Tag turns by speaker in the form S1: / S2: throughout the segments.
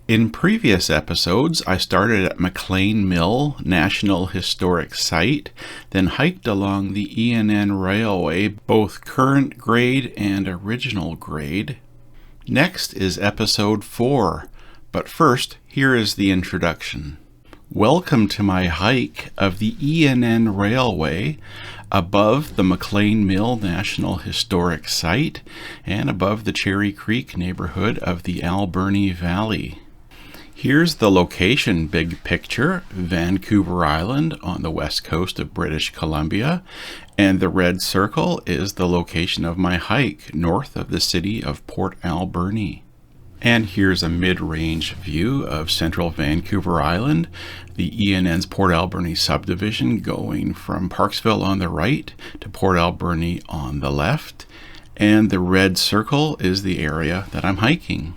S1: In previous episodes, I started at McLean Mill National Historic Site, then hiked along the E&N Railway, both current grade and original grade. Next is Episode 4, but first, here is the introduction. Welcome to my hike of the E&N Railway above the McLean Mill National Historic Site and above the Cherry Creek neighborhood of the Alberni Valley. Here's the location big picture, Vancouver Island on the west coast of British Columbia, and the red circle is the location of my hike north of the city of Port Alberni. And here's a mid-range view of central Vancouver Island, the E&N's Port Alberni subdivision going from Parksville on the right to Port Alberni on the left, and the red circle is the area that I'm hiking.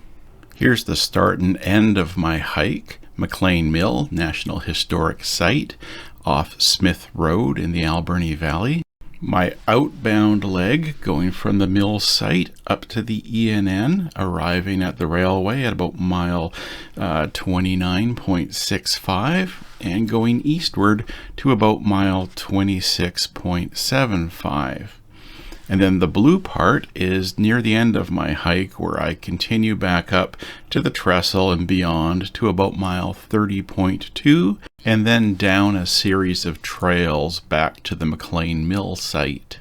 S1: Here's the start and end of my hike, McLean Mill National Historic Site off Smith Road in the Alberni Valley. My outbound leg going from the mill site up to the E&N, arriving at the railway at about mile 29.65 and going eastward to about mile 26.75. And then the blue part is near the end of my hike where I continue back up to the Trestle and beyond to about mile 30.2 and then down a series of trails back to the McLean Mill site.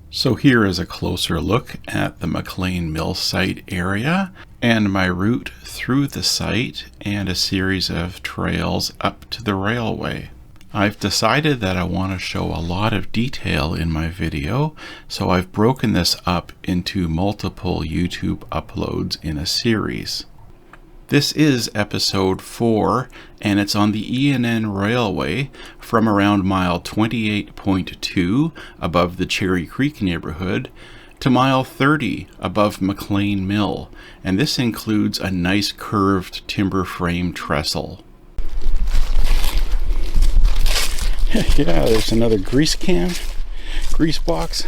S1: So here is a closer look at the McLean Mill site area and my route through the site and a series of trails up to the railway. I've decided that I want to show a lot of detail in my video, so I've broken this up into multiple YouTube uploads in a series. This is Episode 4, and it's on the E&N Railway from around mile 28.2 above the Cherry Creek neighborhood to mile 30 above McLean Mill, and this includes a nice curved timber frame trestle. Yeah, there's another grease can, grease box.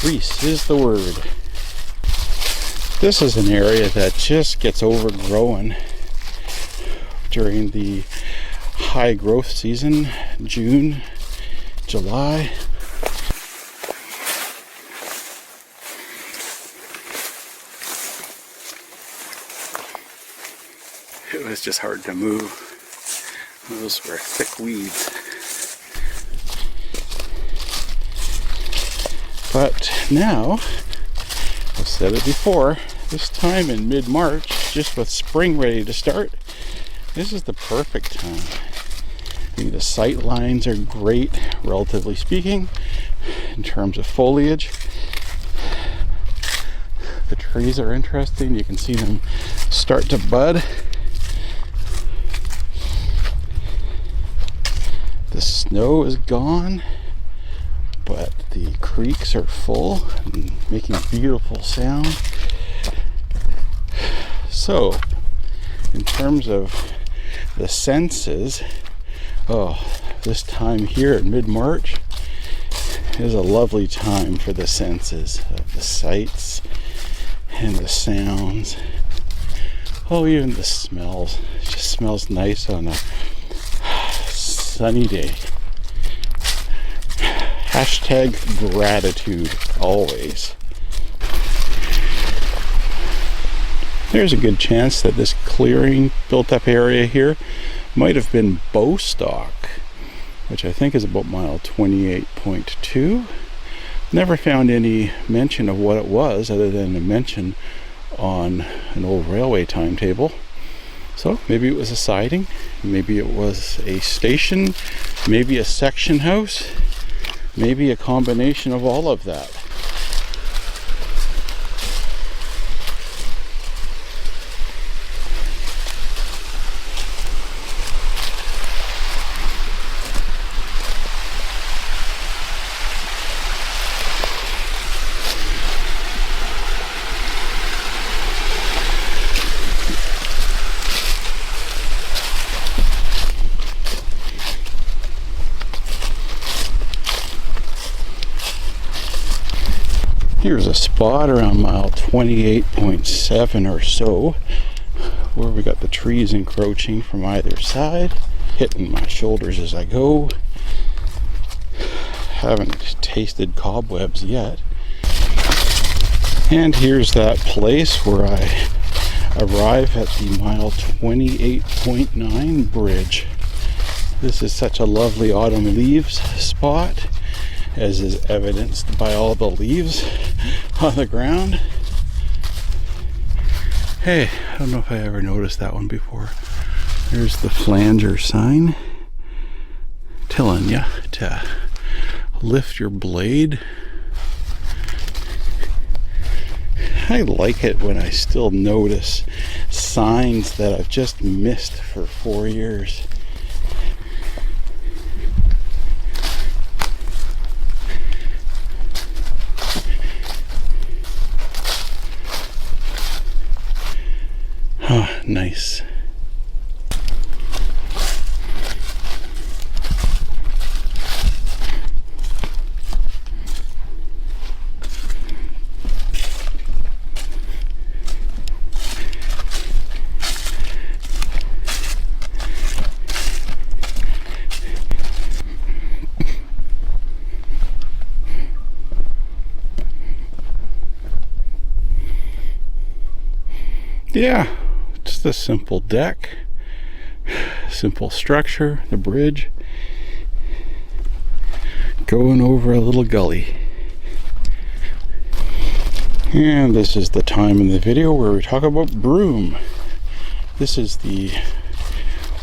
S1: Grease is the word. This is an area that just gets overgrown during the high growth season, June, July. It was just hard to move. Those were thick weeds. But now, I've said it before, this time in mid-March, just with spring ready to start, this is the perfect time. I mean, the sight lines are great, relatively speaking, in terms of foliage. The trees are interesting. You can see them start to bud. The snow is gone, but the creeks are full and making a beautiful sound. So, in terms of the senses, this time here in mid-March is a lovely time for the senses of the sights and the sounds. Oh, even the smells. It just smells nice on a sunny day. Hashtag gratitude always. There's a good chance that this clearing built up area here might have been Bostock, which I think is about mile 28.2. Never found any mention of what it was other than a mention on an old railway timetable. So maybe it was a siding, maybe it was a station, maybe a section house, maybe a combination of all of that. Here's a spot around mile 28.7 or so where we got the trees encroaching from either side, hitting my shoulders as I go. Haven't tasted cobwebs yet. And here's that place where I arrive at the mile 28.9 bridge. This is such a lovely autumn leaves spot, as is evidenced by all the leaves on the ground. Hey, I don't know if I ever noticed that one before. There's the flanger sign telling you to lift your blade. I like it when I still notice signs that I've just missed for 4 years. Oh, nice. Yeah, just a simple deck, simple structure, the bridge, going over a little gully. And this is the time in the video where we talk about Broom. This is the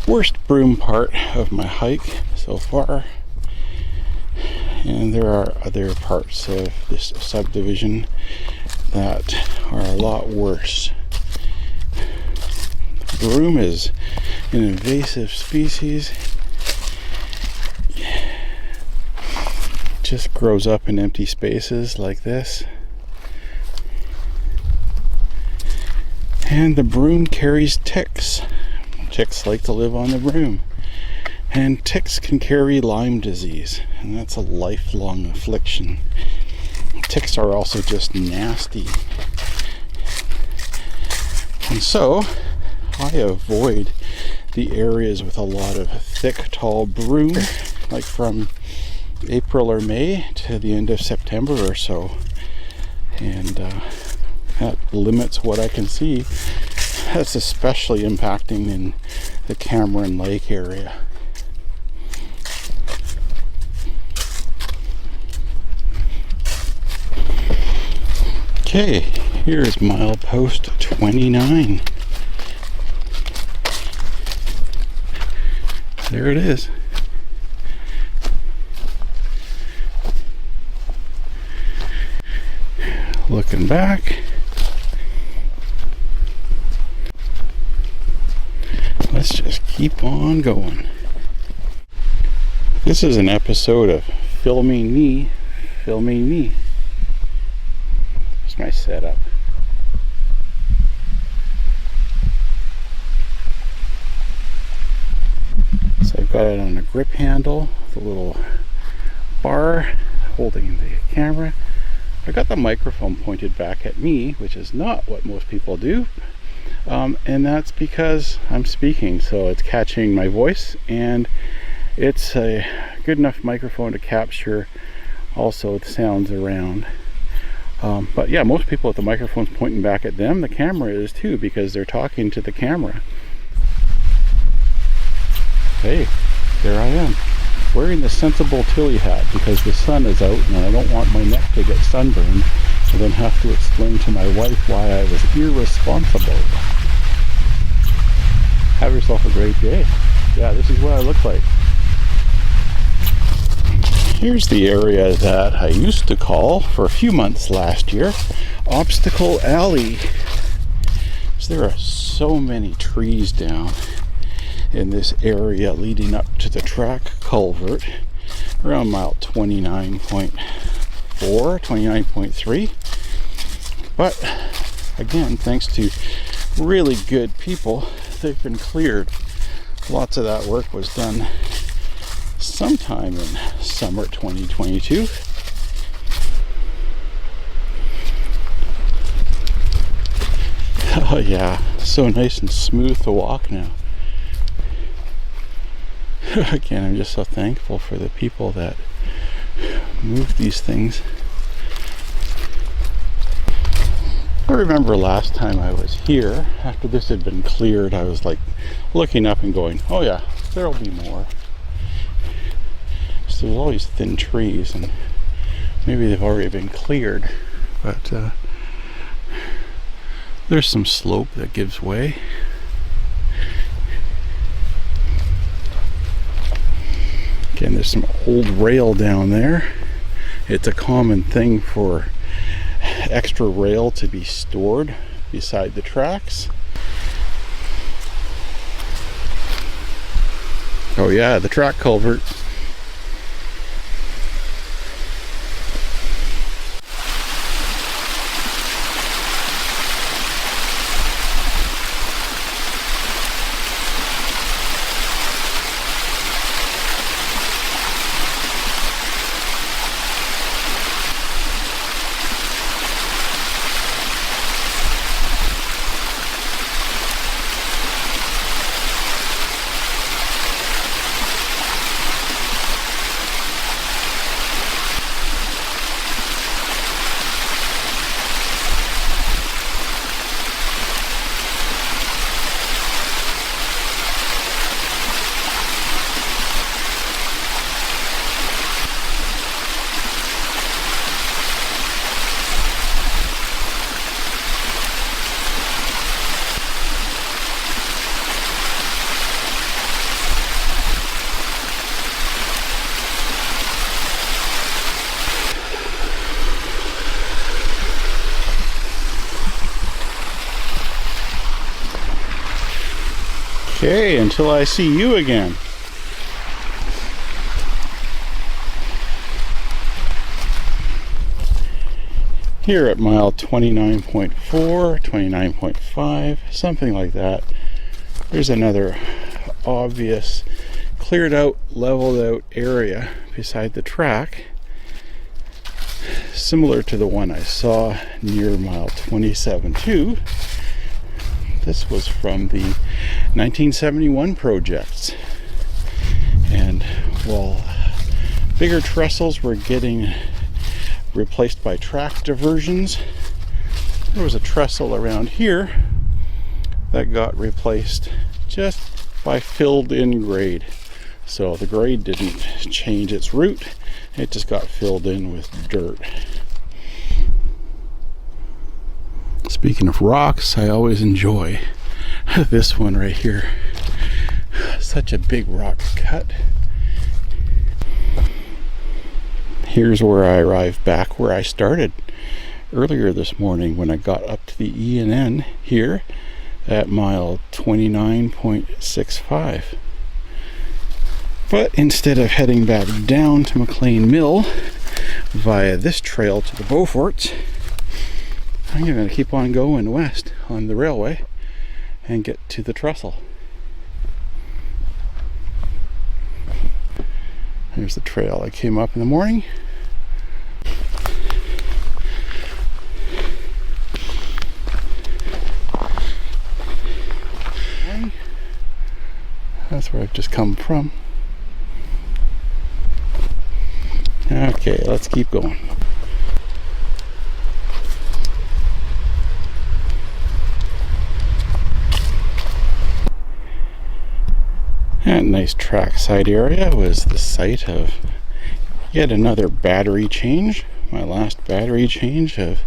S1: worst Broom part of my hike so far. And there are other parts of this subdivision that are a lot worse. Broom is an invasive species. Just grows up in empty spaces like this. And the broom carries ticks. Ticks like to live on the broom. And ticks can carry Lyme disease, and that's a lifelong affliction. Ticks are also just nasty. And so I avoid the areas with a lot of thick, tall broom, like from April or May to the end of September or so. And that limits what I can see. That's especially impacting in the Cameron Lake area. Okay, here's milepost 29. There it is. Looking back. Let's just keep on going. This is an episode of Filming Me, Filming Me. Here's my setup. I've got it on a grip handle with a little bar holding the camera. I got the microphone pointed back at me, which is not what most people do, and that's because I'm speaking, so it's catching my voice, and it's a good enough microphone to capture also the sounds around. But yeah, most people with the microphone's pointing back at them, the camera is too, because they're talking to the camera. Hey, there I am, wearing the sensible Tilly hat because the sun is out and I don't want my neck to get sunburned and then have to explain to my wife why I was irresponsible. Have yourself a great day. Yeah, this is what I look like. Here's the area that I used to call, for a few months last year, Obstacle Alley. So there are so many trees down in this area leading up to the track culvert around mile 29.4, 29.3. But again, thanks to really good people, they've been cleared. Lots of that work was done sometime in summer 2022. Oh yeah, so nice and smooth to walk now. Again, I'm just so thankful for the people that move these things. I remember last time I was here, after this had been cleared, I was like looking up and going, oh yeah, there'll be more. So there's always thin trees, and maybe they've already been cleared, but there's some slope that gives way. Again, there's some old rail down there. It's a common thing for extra rail to be stored beside the tracks. Oh yeah, the track culvert. Okay, until I see you again. Here at mile 29.4, 29.5, something like that, there's another obvious cleared out, leveled out area beside the track, similar to the one I saw near mile 27.2. This was from the 1971 projects, and while bigger trestles were getting replaced by track diversions, there was a trestle around here that got replaced just by filled in grade. So the grade didn't change its route, it just got filled in with dirt. Speaking of rocks, I always enjoy this one right here. Such a big rock cut. Here's where I arrived back where I started earlier this morning when I got up to the E&N here at mile 29.65. But instead of heading back down to McLean Mill via this trail to the Beauforts, I'm going to keep on going west on the railway and get to the Trestle. Here's the trail I came up in the morning. That's where I've just come from. Okay, let's keep going. That nice trackside area was the site of yet another battery change. My last battery change of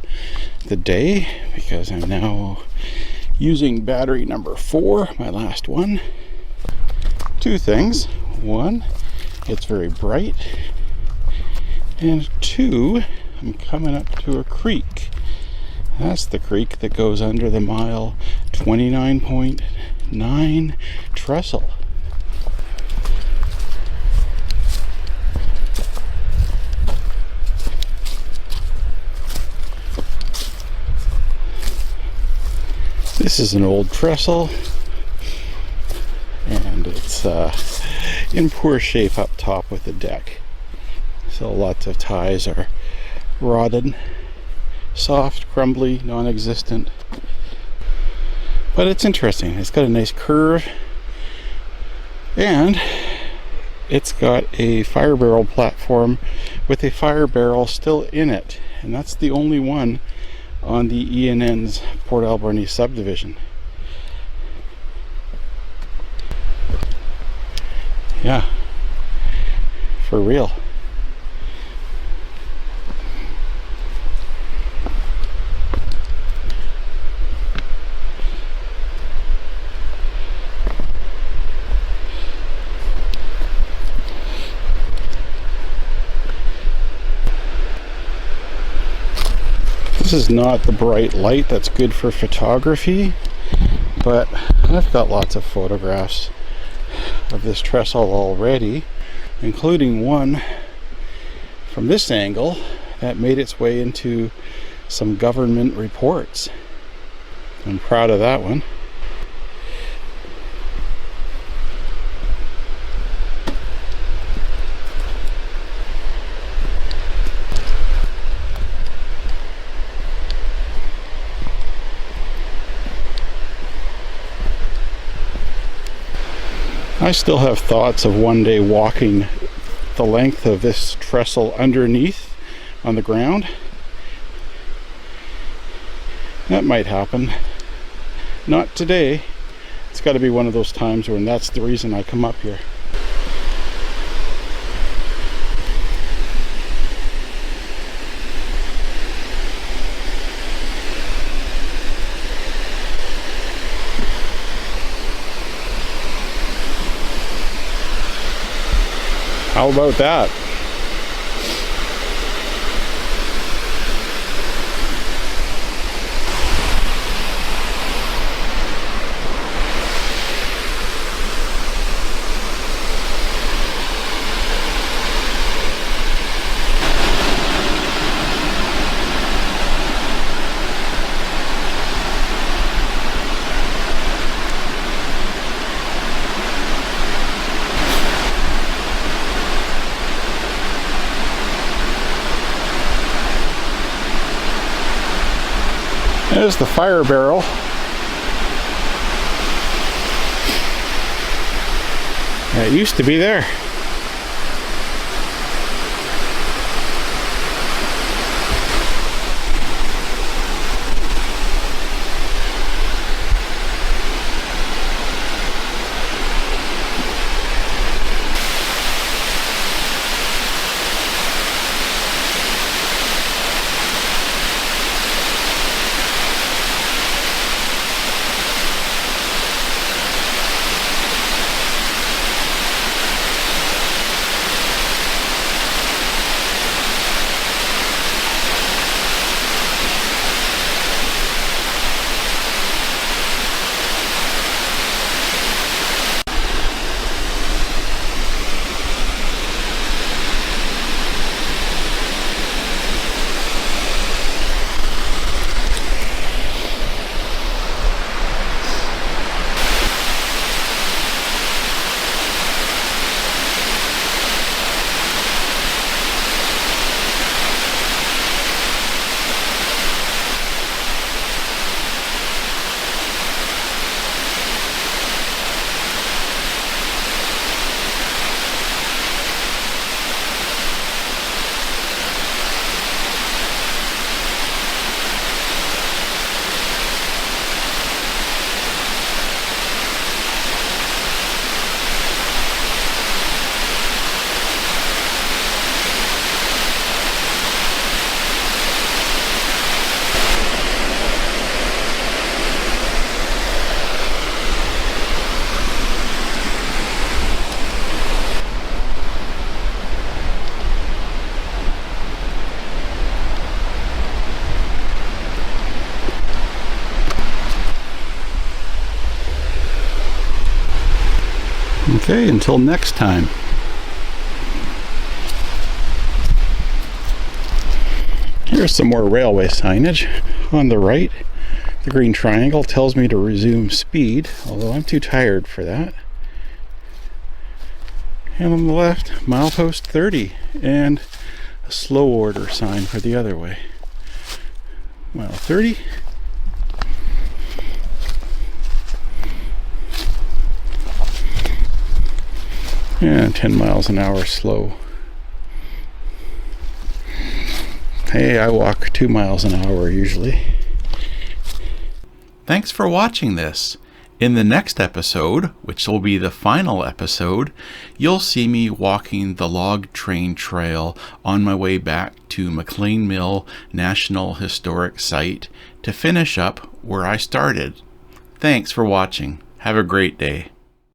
S1: the day, because I'm now using battery number 4, my last one. Two things. One, it's very bright. And two, I'm coming up to a creek. That's the creek that goes under the mile 29.9 trestle. This is an old trestle, and it's in poor shape up top with the deck. So lots of ties are rotted, soft, crumbly, non-existent. But it's interesting. It's got a nice curve, and it's got a fire barrel platform with a fire barrel still in it, and that's the only one on the E&N's Port Alberni subdivision. Yeah, for real. This is not the bright light that's good for photography, but I've got lots of photographs of this trestle already, including one from this angle that made its way into some government reports. I'm proud of that one. I still have thoughts of one day walking the length of this trestle underneath on the ground. That might happen. Not today. It's got to be one of those times when that's the reason I come up here. How about that? There's the fire barrel. It used to be there. Okay, until next time. Here's some more railway signage. On the right, the green triangle tells me to resume speed, although I'm too tired for that. And on the left, milepost 30, and a slow order sign for the other way. Mile 30. Yeah, 10 miles an hour slow. Hey, I walk 2 miles an hour usually. Thanks for watching this. In the next episode, which will be the final episode, you'll see me walking the log train trail on my way back to McLean Mill National Historic Site to finish up where I started. Thanks for watching. Have a great day.